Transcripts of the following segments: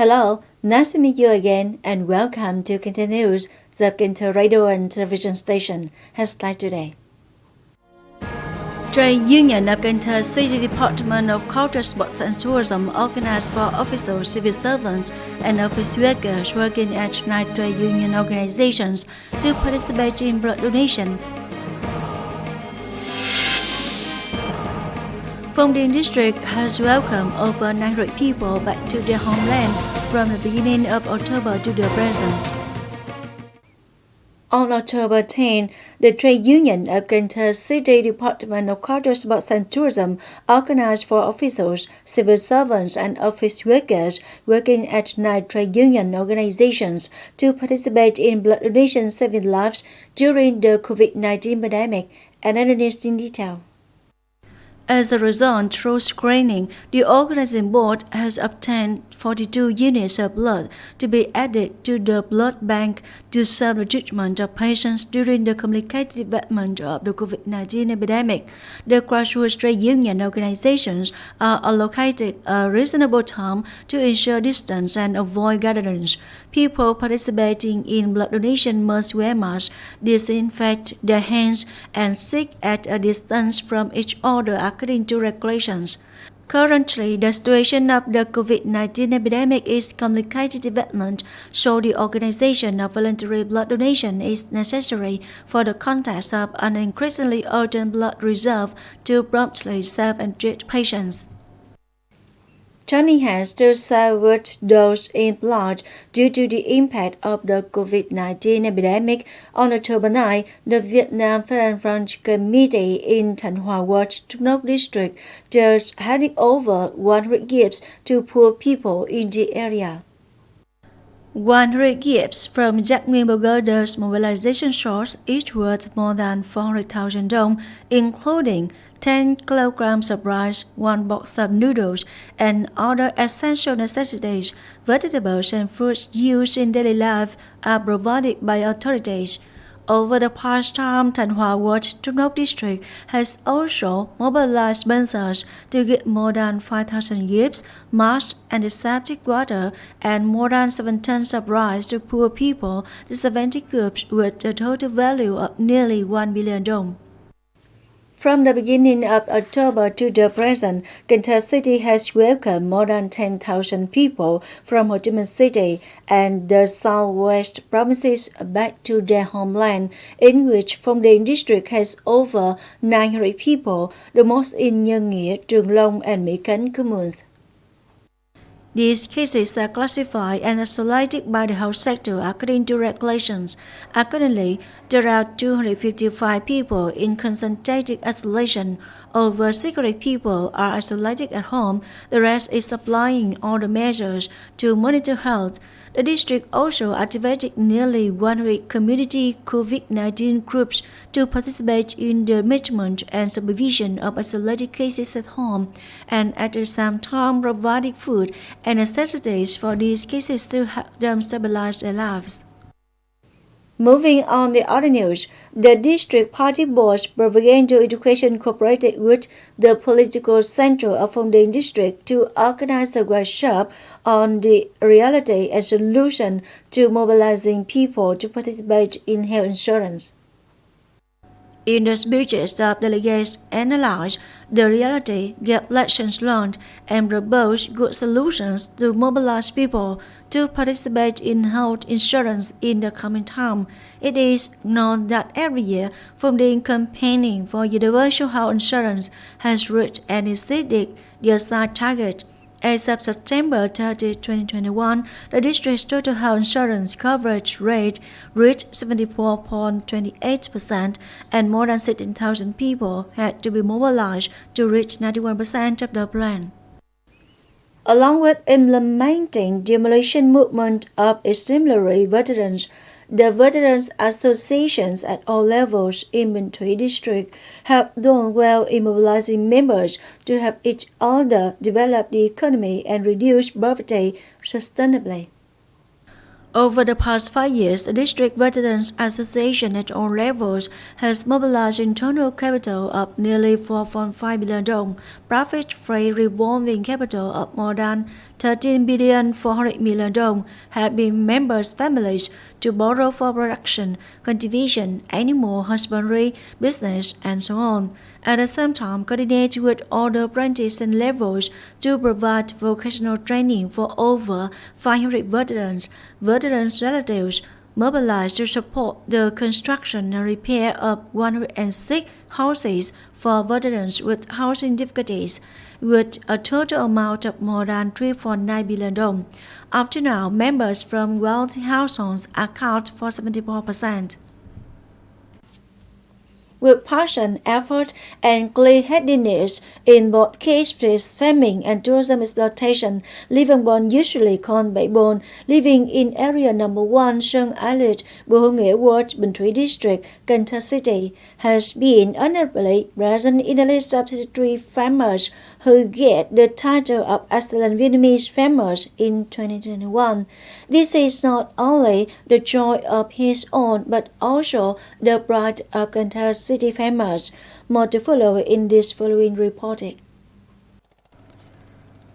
Hello, nice to meet you again and welcome to Cần Thơ News, the Cần Thơ radio and television station. Hashtag today. Trade Union of Cần Thơ City Department of Culture, Sports and Tourism organized for officials, civil servants, and office workers working at night trade union organizations to participate in blood donation. Phong Điền district has welcomed over 900 people back to their homeland from the beginning of October to the present. On October 10, the Trade Union of Cần Thơ City Department of Culture, Sports and Tourism organized for officials, civil servants, and office workers working at night trade union organizations to participate in blood donation saving lives during the COVID-19 pandemic, and analyzed in detail. As a result, through screening, the organizing board has obtained 42 units of blood to be added to the blood bank to serve the treatment of patients during the complicated development of the COVID-19 epidemic. The grassroots trade union organizations are allocated a reasonable time to ensure distance and avoid gatherings. People participating in blood donation must wear masks, disinfect their hands, and sit at a distance from each other according to regulations. Currently, the situation of the COVID-19 epidemic is complicated development, so the organization of voluntary blood donation is necessary for the context of an increasingly urgent blood reserve to promptly serve and treat patients. Turning hands to serve those in blood due to the impact of the COVID-19 epidemic, on October 9, the Vietnam French Committee in Thanh Hoa Ward, Thốt Nốt district, just handing over 100 gifts to poor people in the area. 100 gifts from Jack Nguyên Burger's mobilization source, each worth more than 400,000 dong, including 10 kilograms of rice, 1 box of noodles, and other essential necessities, vegetables and fruits used in daily life are provided by authorities. Over the past time, Thanh Hoa Ward, Thốt Nốt district has also mobilized sponsors to give more than 5,000 gifts, masks, antiseptic water, and more than 7 tons of rice to poor people, disadvantaged groups, with a total value of nearly 1 billion dong. From the beginning of October to the present, Cần Thơ City has welcomed more than 10,000 people from Ho Chi Minh City and the southwest provinces back to their homeland, in which Phong Điền district has over 900 people, the most in Nhân Nghĩa, Trường Long, and Mỹ Khánh communes. These cases are classified and isolated by the health sector according to regulations. Accordingly, there are 255 people in concentrated isolation. Over 600 people are isolated at home. The rest is applying all the measures to monitor health. The district also activated nearly 100 community COVID-19 groups to participate in the management and supervision of isolated cases at home, and at the same time providing food and necessities for these cases to help them stabilize their lives. Moving on the other news, the district party board's propaganda education cooperated with the political center of Phong Điền district to organize a workshop on the reality and solution to mobilizing people to participate in health insurance. In the speeches of delegates analyzed the reality, gave lessons learned, and proposed good solutions to mobilize people to participate in health insurance in the coming time. It is known that every year, Phong Điền campaigning for universal health insurance has reached and exceeded the assigned target. As of September 30, 2021, the district's total health insurance coverage rate reached 74.28%, and more than 16,000 people had to be mobilized to reach 91% of the plan. Along with implementing the demolition movement of exemplary veterans, the veterans associations at all levels in Bình Thủy district have done well in mobilizing members to help each other develop the economy and reduce poverty sustainably. Over the past 5 years, the District Veterans Association at all levels has mobilized internal capital of nearly 4.5 billion dong, profit-free revolving capital of more than 13 billion 400 million dong have been members' families to borrow for production, cultivation, animal husbandry, business, and so on. At the same time, coordinate with other branches and levels to provide vocational training for over 500 veterans, veterans' relatives, mobilized to support the construction and repair of 106 houses for veterans with housing difficulties, with a total amount of more than 3.9 billion dong. Up to now, members from wealthy households account for 74%. With passion, effort, and clear-headedness in both cases farming and tourism exploitation, Lee Văn Bon, usually called Bảy Bon, living in area number 1 Sơn Islet, Bồ Nghĩa Ward, Bình Thủy District, Cần Thơ City, has been honorably present in the list of 63 farmers who get the title of Excellent Vietnamese Farmers in 2021. This is not only the joy of his own, but also the pride of Cần Thơ City farmers. More to follow in this following reporting.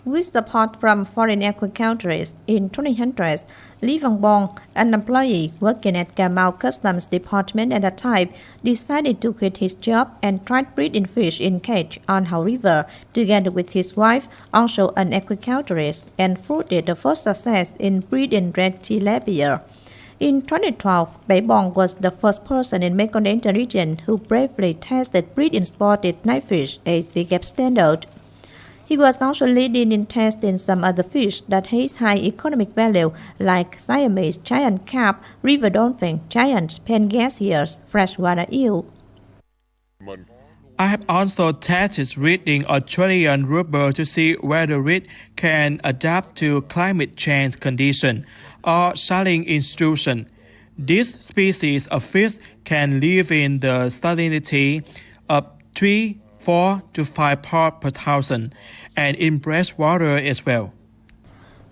With support from foreign agriculturists in 2000s, Lee Văn Bon, an employee working at Cà Mau Customs Department at the time, decided to quit his job and tried breeding fish in cage on Hậu River, together with his wife, also an agriculturist, and fruited the first success in breeding red tilapia. In 2012, Bảy Bon was the first person in Mekong region who bravely tested breeding spotted knifefish as VGAP standard. He was also leading in testing some other fish that has high economic value like Siamese giant carp, river dolphin, giant pangasius, freshwater eel. I have also tested breeding Australian rubber to see whether it can adapt to climate change conditions or saline intrusion. This species of fish can live in the salinity of 4 to 5 parts per thousand and in fresh water as well.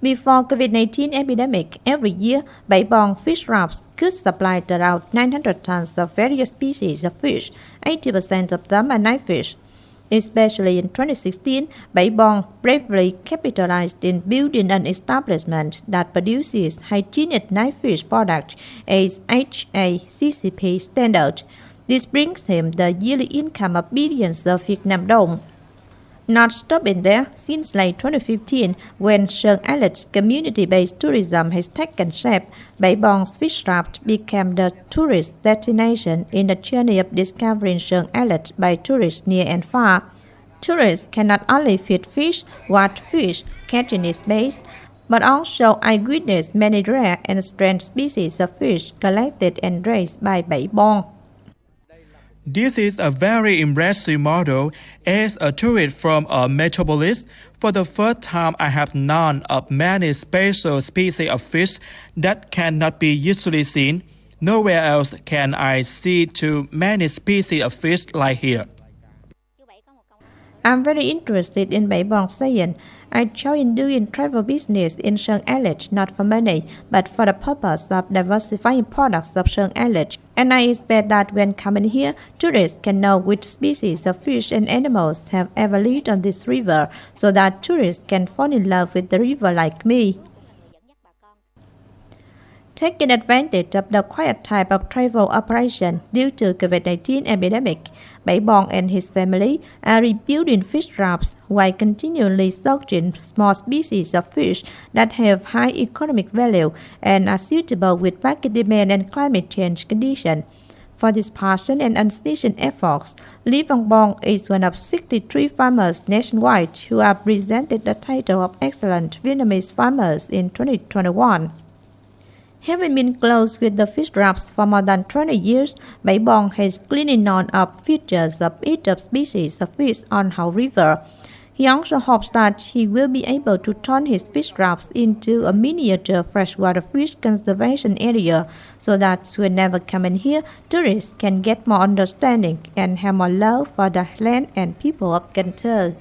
Before COVID-19 epidemic, every year, Bảy Bon fish wraps could supply around 900 tons of various species of fish, 80% of them are knifefish. Especially in 2016, Bảy Bon bravely capitalized in building an establishment that produces hygienic knifefish products as HACCP standard. This brings him the yearly income of billions of Vietnam dong. Not stopping there, since late 2015, when Sơn Islet's community-based tourism has taken shape, Bảy Bon's fish raft became the tourist destination in the journey of discovering Sơn Islet by tourists near and far. Tourists can not only feed fish, watch fish, catching its base, but also eyewitness many rare and strange species of fish collected and raised by Bảy Bon. This is a very impressive model. As a tourist from a metropolis, for the first time I have known of many special species of fish that cannot be usually seen. Nowhere else can I see too many species of fish like here. I'm very interested in Bảy Bon saying, I joined doing travel business in Sơn Islet not for money, but for the purpose of diversifying products of Sơn Islet. And I expect that when coming here, tourists can know which species of fish and animals have ever lived on this river, so that tourists can fall in love with the river like me. Taking advantage of the quiet type of travel operation due to COVID-19 epidemic, Bảy Bon and his family are rebuilding fish rafts while continually searching small species of fish that have high economic value and are suitable with market demand and climate change conditions. For this passion and unceasing efforts, Lee Văn Bon is one of 63 farmers nationwide who have presented the title of Excellent Vietnamese Farmers in 2021. Having been close with the fish rafts for more than 20 years, Bảy Bon has clearly known of features of each of species of fish on Hậu River. He also hopes that he will be able to turn his fish rafts into a miniature freshwater fish conservation area, so that whenever coming here, tourists can get more understanding and have more love for the land and people of Cần Thơ.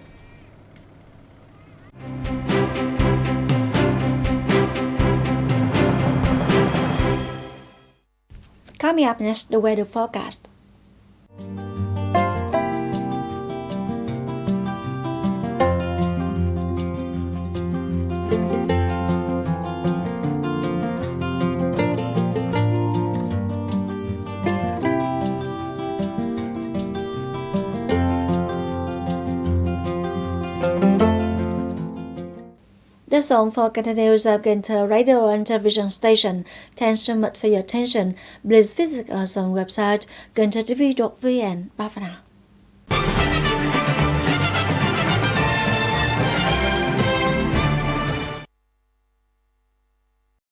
Coming up next, the weather forecast. That's all for Cần News of Cần Thơ Radio and Television Station. Thanks so much for your attention. Please visit us on website kenthtv.vn. Bye for now.